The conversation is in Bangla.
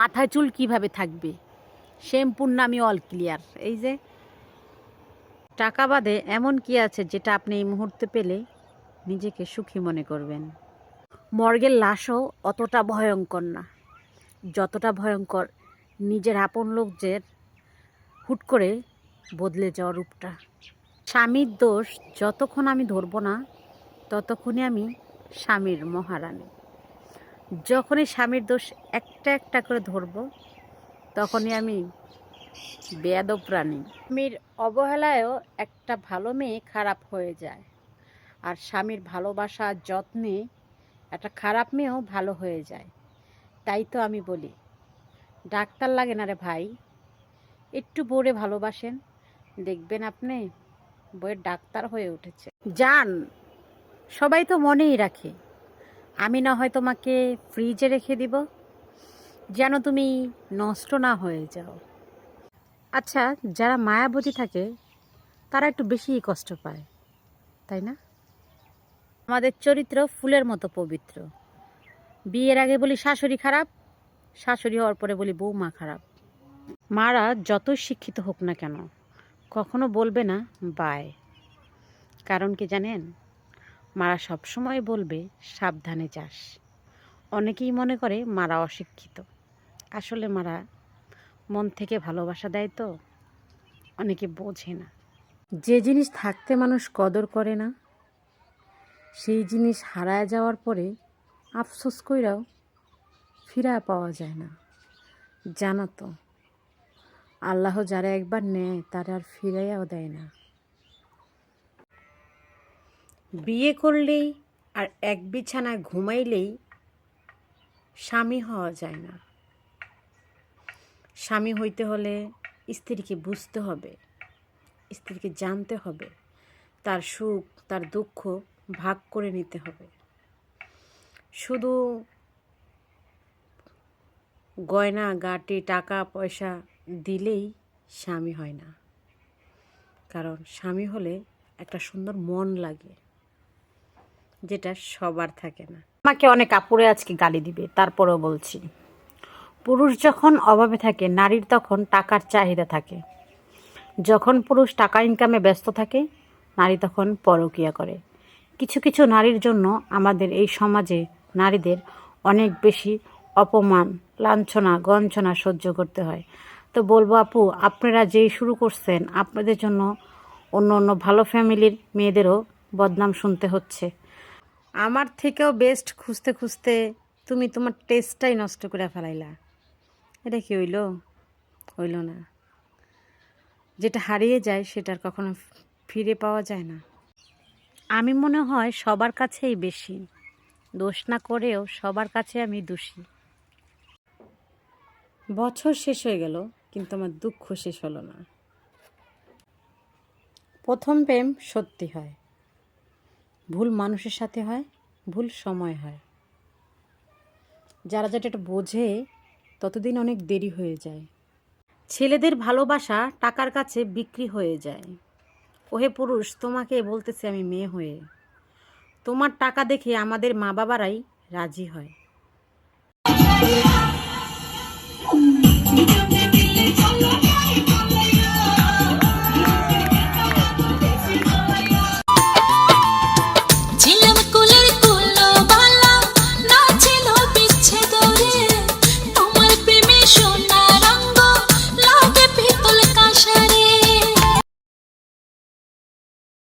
মাথায় চুল কিভাবে থাকবে, শ্যাম্পুর নামই অল ক্লিয়ার। এই যে টাকা বাদে এমন কি আছে যেটা আপনি এই মুহূর্তে পেলে নিজেকে সুখী মনে করবেন? মর্গের লাশও অতটা ভয়ঙ্কর না যতটা ভয়ঙ্কর নিজের আপন লোকদের হুট করে বদলে যাওয়ার রূপটা। স্বামীর দোষ যতক্ষণ আমি ধরবো না ততক্ষণই আমি স্বামীর মহারানী। যখনই স্বামীর দোষ একটা একটা করে ধরবো তখনই আমি বেয়াদব প্রাণী। স্বামীর অবহেলায়ও একটা ভালো মেয়ে খারাপ হয়ে যায়, আর স্বামীর ভালোবাসা যত্নে একটা খারাপ মেয়েও ভালো হয়ে যায়। তাই তো আমি বলি, ডাক্তার লাগে না রে ভাই, একটু বউরে ভালোবাসেন, দেখবেন আপনি বউয়ের ডাক্তার হয়ে উঠেছে। জান, সবাই তো মনেই রাখে, আমি না হয় তোমাকে ফ্রিজে রেখে দিব যেন তুমি নষ্ট না হয়ে যাও। আচ্ছা, যারা মায়াবতী থাকে তারা একটু বেশিই কষ্ট পায়, তাই না? আমাদের চরিত্র ফুলের মতো পবিত্র। বিয়ের আগে বলি শাশুড়ি খারাপ, শাশুড়ি হওয়ার পরে বলি বৌমা খারাপ। মারা যতই শিক্ষিত হোক না কেন কখনো বলবে না বাই। কারণ কি জানেন? মারা সবসময় বলবে সাবধানে যাস। অনেকেই মনে করে মারা অশিক্ষিত, আসলে মারা মন থেকে ভালোবাসা দেয় তো, অনেকে বোঝে না। যে জিনিস থাকতে মানুষ কদর করে না সেই জিনিস হারায় যাওয়ার পরে আফসোস কইরাও ফিরায় পাওয়া যায় না। জানো তো, আল্লাহ যারা একবার নেয় তারা আর ফিরাইয়াও দেয় না। বিয়ে করলেই আর এক বিছানায় ঘুমাইলেই স্বামী হওয়া যায় না। স্বামী হইতে হলে স্ত্রীকে বুঝতে হবে, স্ত্রীকে জানতে হবে, তার সুখ তার দুঃখ ভাগ করে নিতে হবে। শুধু গয়না গাটি টাকা পয়সা দিলেই স্বামী হয় না, কারণ স্বামী হলে একটা সুন্দর মন লাগে, যেটা সবার থাকে না। আমাকে অনেক আপুরে আজকে গালি দিবে, তারপরেও বলছি, পুরুষ যখন অভাবে থাকে নারীর তখন টাকার চাহিদা থাকে। যখন পুরুষ টাকা ইনকামে ব্যস্ত থাকে নারী তখন পরকীয়া করে। কিছু কিছু নারীর জন্য আমাদের এই সমাজে নারীদের অনেক বেশি অপমান লাঞ্ছনা গঞ্ছনা সহ্য করতে হয়। তো বলবো আপু, আপনারা যেই শুরু করছেন আপনাদের জন্য অন্য অন্য ভালো ফ্যামিলির মেয়েদেরও বদনাম শুনতে হচ্ছে। আমার থেকেও বেস্ট খুঁজতে খুঁজতে তুমি তোমার টেস্টটাই নষ্ট করে ফেলাইলা। এটা কি হইল না। যেটা হারিয়ে যায় সেটার কখনো ফিরে পাওয়া যায় না। আমি মনে হয় সবার কাছেই বেশি দোষ না করেও সবার কাছে আমি দোষী। বছর শেষ হয়ে গেল কিন্তু আমার দুঃখ শেষ হলো না। প্রথম প্রেম সত্যি হয়, ভুল মানুষের সাথে হয়, ভুল সময় হয়। যারা যেটা বোঝে ততদিন অনেক দেরি হয়ে যায়। ছেলেদের ভালোবাসা টাকার কাছে বিক্রি হয়ে যায়। ওহে পুরুষ, তোমাকে বলতেছি আমি মেয়ে হয়ে, তোমার টাকা দেখে আমাদের মা বাবারাই রাজি হয়।